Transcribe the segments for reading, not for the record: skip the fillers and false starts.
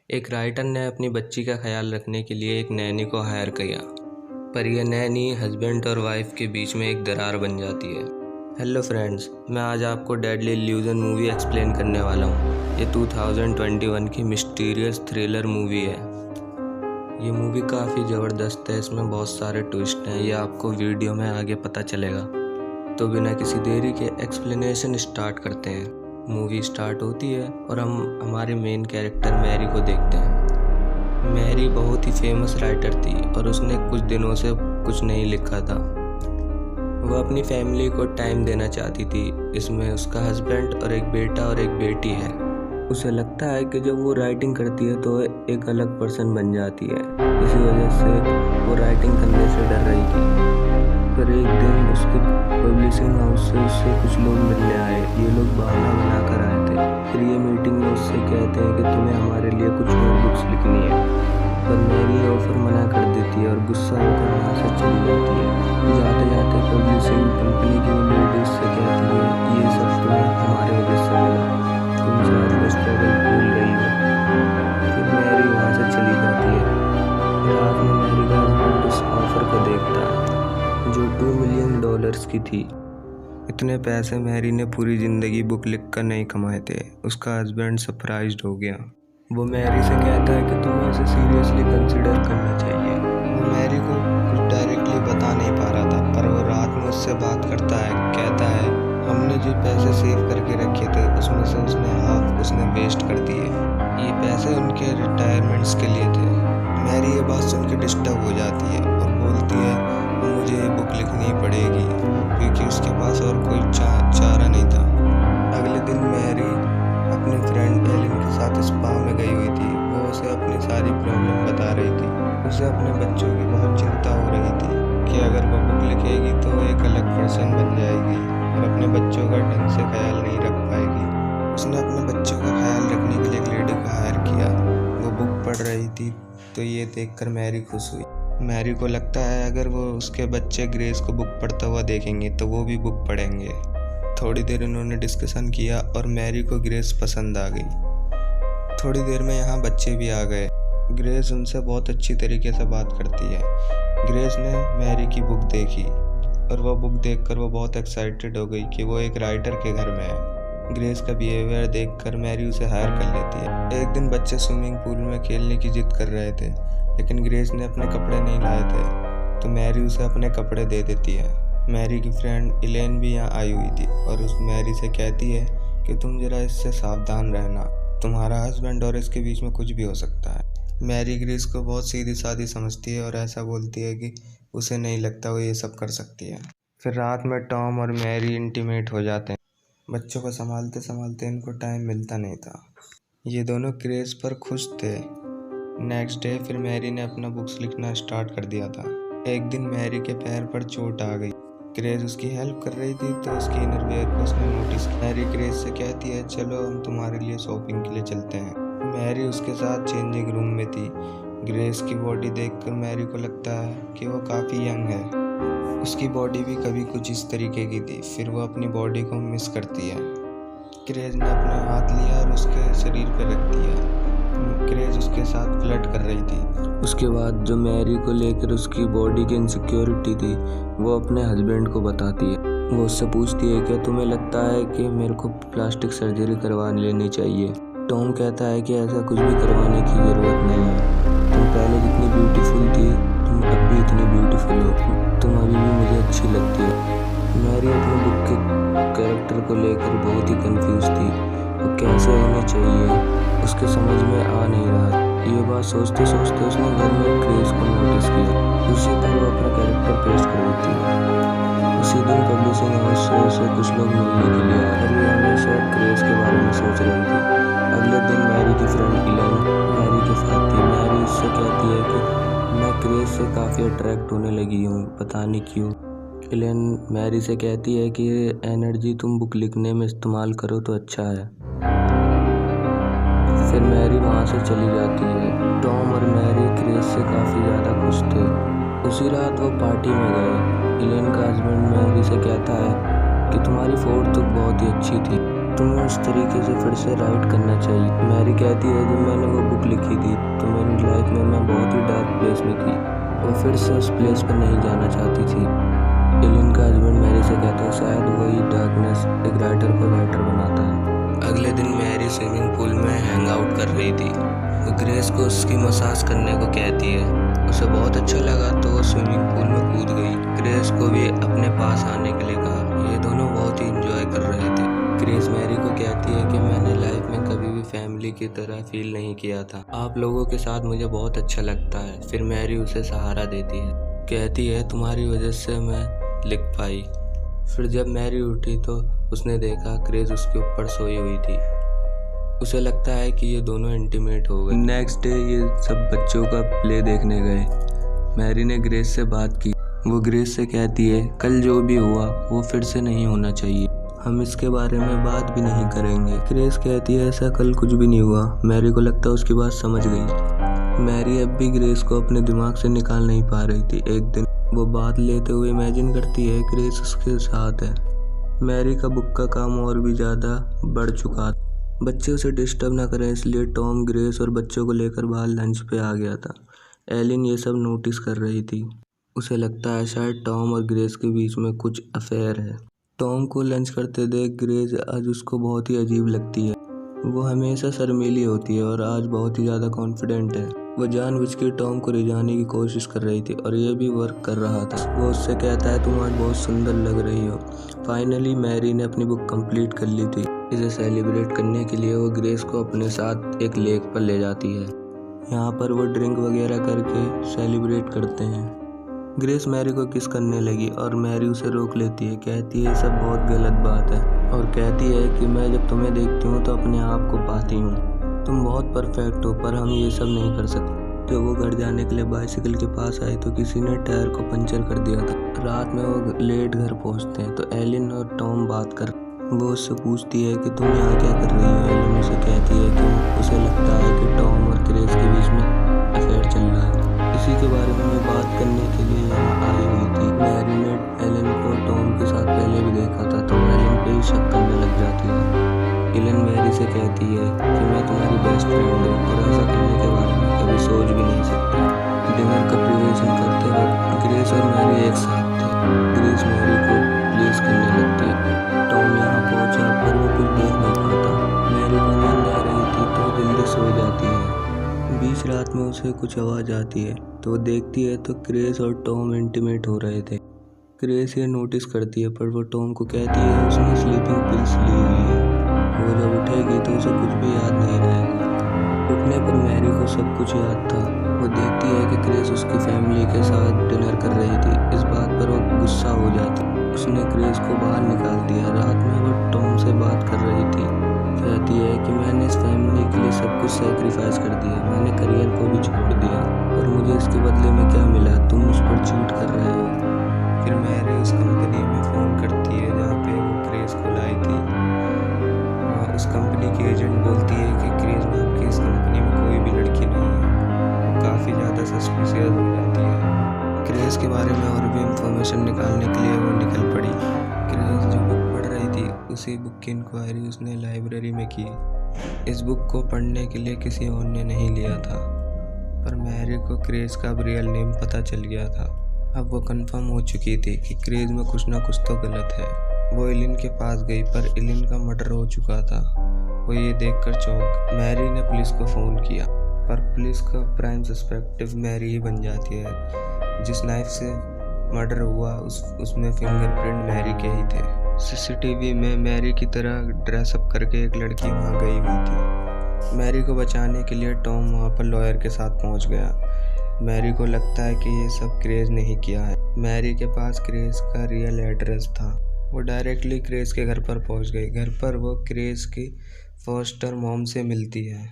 एक राइटर ने अपनी बच्ची का ख्याल रखने के लिए एक नैनी को हायर किया, पर यह नैनी हस्बैंड और वाइफ के बीच में एक दरार बन जाती है। हेलो फ्रेंड्स, मैं आज आपको डेडली इल्यूजन मूवी एक्सप्लेन करने वाला हूँ। ये 2021 की मिस्टीरियस थ्रिलर मूवी है। ये मूवी काफ़ी ज़बरदस्त है, इसमें बहुत सारे ट्विस्ट हैं, ये आपको वीडियो में आगे पता चलेगा। तो बिना किसी देरी के एक्सप्लेनेशन स्टार्ट करते हैं। मूवी स्टार्ट होती है और हम हमारे मेन कैरेक्टर मैरी को देखते हैं। मैरी बहुत ही फेमस राइटर थी और उसने कुछ दिनों से कुछ नहीं लिखा था। वह अपनी फैमिली को टाइम देना चाहती थी। इसमें उसका हस्बैंड और एक बेटा और एक बेटी है। उसे लगता है कि जब वो राइटिंग करती है तो एक अलग पर्सन बन जाती है। इसी वजह से वो राइटिंग करने से डर रही थी। फिर एक दिन उसके पब्लिशिंग हाउस से उससे कुछ लोग मिलने आए। ये लोग बहाना बनाकर आए थे। फिर ये मीटिंग में उससे कहते हैं कि तुम्हें हमारे लिए कुछ और बुक्स लिखनी है, पर मैरी ऑफर मना कर देती है और गुस्सा होकर वहाँ से चली जाती है। जाते जाते पब्लिशिंग कंपनी की लेडीज से कहती है, ये सब तुम्हें हमारे वजह से मिला, तुम शायद वो स्ट्रगल भूल गई हो। फिर मैरी वहाँ से चली जाती है। रात में मैरी का हस्बैंड उस ऑफर को देखता है जो $2 मिलियन की थी। इतने पैसे मैरी ने पूरी ज़िंदगी बुक लिखकर नहीं कमाए थे। उसका हस्बैंड सरप्राइज्ड हो गया। वो मैरी से कहता है कि तुम्हें इसे सीरियसली कंसिडर करना चाहिए। वो मैरी को कुछ डायरेक्टली बता नहीं पा रहा था, पर वो रात में उससे बात करता है। कहता है, हमने जो पैसे सेव करके रखे थे उसमें से उसने वेस्ट कर दिए। ये पैसे उनके रिटायरमेंट्स के लिए थे। मैरी ये बात सुन के डिस्टर्ब हो जाती है और बोलती है मुझे ये बुक लिखनी पड़ेगी, क्योंकि उसके पास और कोई चारा नहीं था। अगले दिन मैरी अपने फ्रेंड एलिन के साथ स्पा में गई हुई थी। वो उसे अपनी सारी प्रॉब्लम बता रही थी। उसे अपने बच्चों की बहुत चिंता हो रही थी कि अगर वो बुक लिखेगी तो एक अलग पर्सन बन जाएगी और अपने बच्चों का ढंग से ख्याल नहीं रख पाएगी। उसने अपने बच्चों का ख्याल रखने के लिए एक लेडी को हायर किया। वो बुक पढ़ रही थी तो ये देखकर मैरी खुश हुई। मैरी को लगता है अगर वो उसके बच्चे ग्रेस को बुक पढ़ता हुआ देखेंगे तो वो भी बुक पढ़ेंगे। थोड़ी देर उन्होंने डिस्कशन किया और मैरी को ग्रेस पसंद आ गई। थोड़ी देर में यहाँ बच्चे भी आ गए। ग्रेस उनसे बहुत अच्छी तरीके से बात करती है। ग्रेस ने मैरी की बुक देखी और वह बुक देखकर वो बहुत एक्साइटेड हो गई कि वो एक राइटर के घर में है। ग्रेस का बिहेवियर देखकर मैरी उसे हायर कर लेती है। एक दिन बच्चे स्विमिंग पूल में खेलने की जिद कर रहे थे, लेकिन ग्रेस ने अपने कपड़े नहीं लाए थे, तो मैरी उसे अपने कपड़े दे देती है। मैरी की फ्रेंड इलेन भी यहाँ आई हुई थी और उस मैरी से कहती है कि तुम जरा इससे सावधान रहना, तुम्हारा हस्बैंड और इसके बीच में कुछ भी हो सकता है। मैरी ग्रेस को बहुत सीधी सादी समझती है और ऐसा बोलती है कि उसे नहीं लगता वो ये सब कर सकती है। फिर रात में टॉम और मैरी इंटीमेट हो जाते हैं। बच्चों को संभालते संभालते इनको टाइम मिलता नहीं था। ये दोनों ग्रेस पर खुश थे। नेक्स्ट डे फिर मैरी ने अपना बुक्स लिखना स्टार्ट कर दिया था। एक दिन मैरी के पैर पर चोट आ गई। ग्रेस उसकी हेल्प कर रही थी तो उसकी इनरवियर को उसने नोटिस किया। मैरी ग्रेस से कहती है, चलो हम तुम्हारे लिए शॉपिंग के लिए चलते हैं। मैरी उसके साथ चेंजिंग रूम में थी। ग्रेस की बॉडी देखकर मैरी को लगता है कि वो काफ़ी यंग है। उसकी बॉडी भी कभी कुछ इस तरीके की थी। फिर वो अपनी बॉडी को मिस करती है। ग्रेस ने अपना हाथ लिया और उसके शरीर पर रख दिया। ग्रेस उसके साथ फ्लर्ट कर रही थी। उसके बाद जो मैरी को लेकर उसकी बॉडी की इनसिक्योरिटी थी वो अपने हस्बैंड को बताती है। वो उससे पूछती है, क्या तुम्हें लगता है कि मेरे को प्लास्टिक सर्जरी करवा लेनी चाहिए? टॉम कहता है कि ऐसा कुछ भी करवाने की ज़रूरत नहीं है। तुम पहले जितनी ब्यूटीफुल थी तुम अब भी इतनी ब्यूटीफुल हो। तुम अभी भी मुझे अच्छी लगती हो। मैरी अपने बुक के कैरेक्टर को लेकर बहुत ही कंफ्यूज थी। वो कैसे होने चाहिए उसके समझ में आ नहीं रहा। ये बात सोचते सोचते उसने घर में ग्रेस को नोटिस किया। उसी पर वो अपना कैरेक्टर पेस्ट कर देती है। उसी दिन पब्लिशिंग हाउस से उसे कुछ लोग मिलने के लिए आए। ये हमेशा ग्रेस के बारे में सोच रही थी। अगले दिन मैरी की फ्रेंड इलेन मैरी के साथ थी। मैरी उससे कहती है कि मैं ग्रेस से काफ़ी अट्रैक्ट होने लगी हूँ, पता नहीं क्यों। इलेन मैरी से कहती है कि एनर्जी तुम बुक लिखने में इस्तेमाल करो तो अच्छा है। फिर मैरी वहाँ से चली जाती है। टॉम और मैरी ग्रेस से काफ़ी ज़्यादा खुश थे। उसी रात वो पार्टी में गए। इलेन का हस्बैंड मैरी से कहता है कि तुम्हारी फोटो तो बहुत ही अच्छी थी, तुम्हें उस तरीके से फिर से राइट करना चाहिए। मैरी कहती है जब मैंने वो बुक बुक लिखी थी तो मेरी लाइफ में मैं बहुत ही डार्क प्लेस में थी। वो फिर से उस प्लेस पर नहीं जाना चाहती थी। एलिन का हस्बैंड मैरी से कहता है शायद वही डार्कनेस एक राइटर को राइटर बनाता है। अगले दिन मैरी स्विमिंग पूल में हैंग आउट कर रही थी। वो ग्रेस को उसकी मसाज करने को कहती है। उसे बहुत अच्छा लगा तो वो स्विमिंग पूल में कूद गई। ग्रेस को भी अपने पास आने के लिए कहा। ये दोनों बहुत ही इंजॉय कर रहे थे। ग्रेस मैरी को कहती है कि मैंने लाइफ में कभी भी फैमिली की तरह फील नहीं किया था। आप लोगों के साथ मुझे बहुत अच्छा लगता है। फिर मैरी उसे सहारा देती है, कहती है तुम्हारी वजह से मैं लिख पाई। फिर जब मैरी उठी तो उसने देखा ग्रेस उसके ऊपर सोई हुई थी। उसे लगता है कि ये दोनों इंटीमेट हो गए। नेक्स्ट डे ये सब बच्चों का प्ले देखने गए। मैरी ने ग्रेस से बात की। वो ग्रेस से कहती है कल जो भी हुआ वो फिर से नहीं होना चाहिए, हम इसके बारे में बात भी नहीं करेंगे। ग्रेस कहती है ऐसा कल कुछ भी नहीं हुआ। मैरी को लगता है उसकी बात समझ गई। मैरी अब भी ग्रेस को अपने दिमाग से निकाल नहीं पा रही थी। एक दिन वो बात लेते हुए इमेजिन करती है ग्रेस उसके साथ है। मैरी का बुक का काम और भी ज़्यादा बढ़ चुका था। बच्चे उसे डिस्टर्ब ना करें इसलिए टॉम ग्रेस और बच्चों को लेकर बाहर लंच पे आ गया था। एलिन ये सब नोटिस कर रही थी। उसे लगता है शायद टॉम और ग्रेस के बीच में कुछ अफेयर है। टॉम को लंच करते देख ग्रेस आज उसको बहुत ही अजीब लगती है। वो हमेशा शर्मीली होती है और आज बहुत ही ज़्यादा कॉन्फिडेंट है। वो जानबूझ के टॉम को रिझाने की कोशिश कर रही थी और ये भी वर्क कर रहा था। वो उससे कहता है तुम आज बहुत सुंदर लग रही हो। फाइनली मैरी ने अपनी बुक कंप्लीट कर ली थी। इसे सेलिब्रेट करने के लिए वो ग्रेस को अपने साथ एक लेक पर ले जाती है। यहाँ पर वो ड्रिंक वगैरह करके सेलिब्रेट करते हैं। ग्रेस मैरी को किस करने लगी और मैरी उसे रोक लेती है, कहती है सब बहुत गलत बात है और कहती है कि मैं जब तुम्हें देखती हूँ तो अपने आप को पाती हूँ। तुम बहुत परफेक्ट हो पर हम ये सब नहीं कर सकते। जब वो घर जाने के लिए बाइसिकल के पास आई तो किसी ने टायर को पंचर कर दिया था। रात में वो लेट घर पहुँचते हैं तो एलिन और टॉम बात कर। वो उससे पूछती है कि तुम यहाँ क्या कर रही हो। एलिन उसे कहती है कि उसे लगता है कि टॉम और ग्रेस के बीच में अफेयर चल रहा है। इसी के बारे में बात करने के लिए यहाँ आई हुई थी। मैरी ने एलिन को टॉम के साथ पहले भी देखा था तो एलिन पे ही शक करने लग जाती है। एलिन मैरी से कहती है कि मैं तुम्हारी बेस्ट फ्रेंड हूँ और ऐसा करने के बारे में कभी सोच भी नहीं सकती। डिनर का प्रिपरेशन करते वक्त ग्रेस और मैरी एक साथ थे। ग्रेस मैरी को प्लीज करने लगती है। टॉम यहाँ पहुँचा पर वो कुछ देख नहीं पाता। मैरी को नींद आ रही थी तो जल्दी सो जाती है। बीच रात में उसे कुछ आवाज़ आती है तो वो देखती है तो ग्रेस और टॉम इंटीमेट हो रहे थे। ग्रेस ये नोटिस करती है पर वो टॉम को कहती है उसने स्लीपिंग पिल्स ली हुई है। वो जब उठेगी तो उसे कुछ भी याद नहीं रहेगा। उठने पर मैरी को सब कुछ याद था। वो देखती है कि ग्रेस उसकी फैमिली के साथ डिनर कर रही थी। इस बात पर वो गुस्सा हो जाती। उसने ग्रेस को बाहर निकाल दिया। रात में वो टॉम से बात कर रही थी। कहती है कि मैंने इस फैमिली के लिए सब कुछ सेक्रीफाइस कर दिया। मैंने करियर को भी छोड़ दिया और मुझे इसके बदले में क्या मिला। तुम मुझ पर चीट कर रहे हो। फिर मैरी उस कंपनी में फ़ोन करती है जहाँ पे वो ग्रेस को लाई थी। उस कंपनी की एजेंट बोलती है कि ग्रेस नाम की इस कंपनी में कोई भी लड़की नहीं है। वो काफ़ी ज़्यादा सस्पिशियस हो जाती है। ग्रेस के बारे में और भी इंफॉर्मेशन निकालने के लिए वो निकल पड़ी। ग्रेस जो बुक पढ़ रही थी उसी बुक की इंक्वायरी उसने लाइब्रेरी में की। इस बुक को पढ़ने के लिए किसी और ने नहीं लिया था पर मैरी को ग्रेस का रियल नेम पता चल गया था। अब वो कंफर्म हो चुकी थी कि ग्रेस में कुछ ना कुछ तो गलत है। वो एलिन के पास गई पर एलिन का मर्डर हो चुका था। वो ये देखकर चौंक। मैरी ने पुलिस को फ़ोन किया पर पुलिस का प्राइम सस्पेक्टिव मैरी ही बन जाती है। जिस नाइफ से मर्डर हुआ उसमें फिंगरप्रिंट मैरी के ही थे। सीसीटीवी में मैरी की तरह ड्रेसअप करके एक लड़की वहाँ गई हुई थी। मैरी को बचाने के लिए टॉम वहाँ पर लॉयर के साथ पहुँच गया। मैरी को लगता है कि ये सब ग्रेस ने ही किया है। मैरी के पास ग्रेस का रियल एड्रेस था। वो डायरेक्टली ग्रेस के घर पर पहुंच गई। घर पर वो ग्रेस की फॉस्टर मॉम से मिलती है।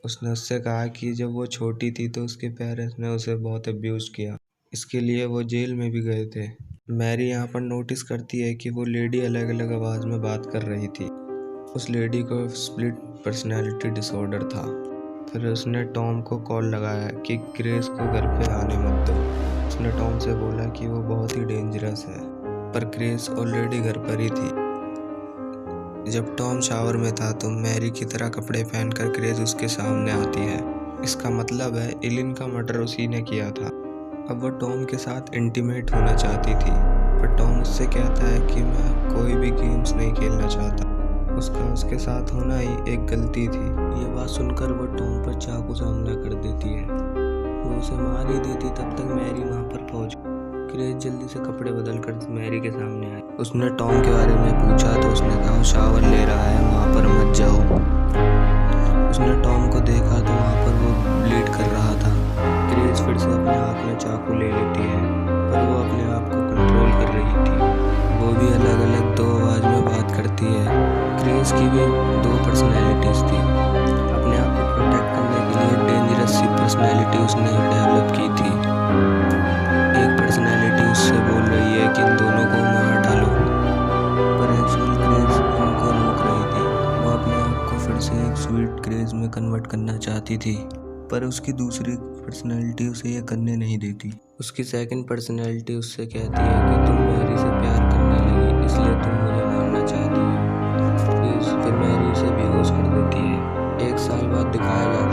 उसने उससे कहा कि जब वो छोटी थी तो उसके पेरेंट्स ने उसे बहुत अब्यूज़ किया। इसके लिए वो जेल में भी गए थे। मैरी यहाँ पर नोटिस करती है कि वो लेडी अलग अलग आवाज़ में बात कर रही थी। उस लेडी को स्प्लिट पर्सनैलिटी डिसऑर्डर था। फिर उसने टॉम को कॉल लगाया कि ग्रेस को घर पे आने मत दो। उसने टॉम से बोला कि वो बहुत ही डेंजरस है पर ग्रेस ऑलरेडी घर पर ही थी। जब टॉम शावर में था तो मैरी की तरह कपड़े पहनकर ग्रेस उसके सामने आती है। इसका मतलब है एलिन का मर्डर उसी ने किया था। अब वो टॉम के साथ इंटीमेट होना चाहती थी, पर टॉम उससे कहता है कि मैं कोई भी गेम्स नहीं खेलना चाहता। उसका उसके साथ होना ही एक गलती थी। ये बात सुनकर वो टॉम पर चाकू से हमला कर देती है। वो उसे मार ही देती, तब तक मैरी वहाँ पर पहुँच। क्रेज जल्दी से कपड़े बदल कर मैरी के सामने आई। उसने टॉम के बारे में पूछा तो उसने कहा वो शावर ले रहा है, वहाँ पर मत जाओ। उसने टॉम को देखा तो वहाँ पर वो ब्लीड कर रहा था। क्रेज फिर से अपने हाथ में चाकू ले लेती है, पर वो अपने आप को कंट्रोल कर रही थी। वो भी अलग अलग दो आवाज़ में बात करती है। क्रेज की भी दो पर्सनैलिटीज़ थी। अपने आप को प्रोटेक्ट करने के लिए डेंजरस सी पर्सनैलिटी उसने डेवलप की थी। एक पर्सनैलिटी उससे बोल रही है कि इन दोनों को मार डालो, पर एक्चुअल क्रेज उनको रोक रही थी। वो अपने आप को फिर से एक स्वीट क्रेज में कन्वर्ट करना चाहती थी, पर उसकी दूसरी पर्सनैलिटी उसे ये करने नहीं देती। उसकी सेकंड पर्सनैलिटी उससे कहती है कि तुम मैरी से प्यार करने लगी, इसलिए तुम मुझे मारना चाहती हो। फिर मैरी उसे बेहोश कर देती है। एक साल बाद दिखाया जाता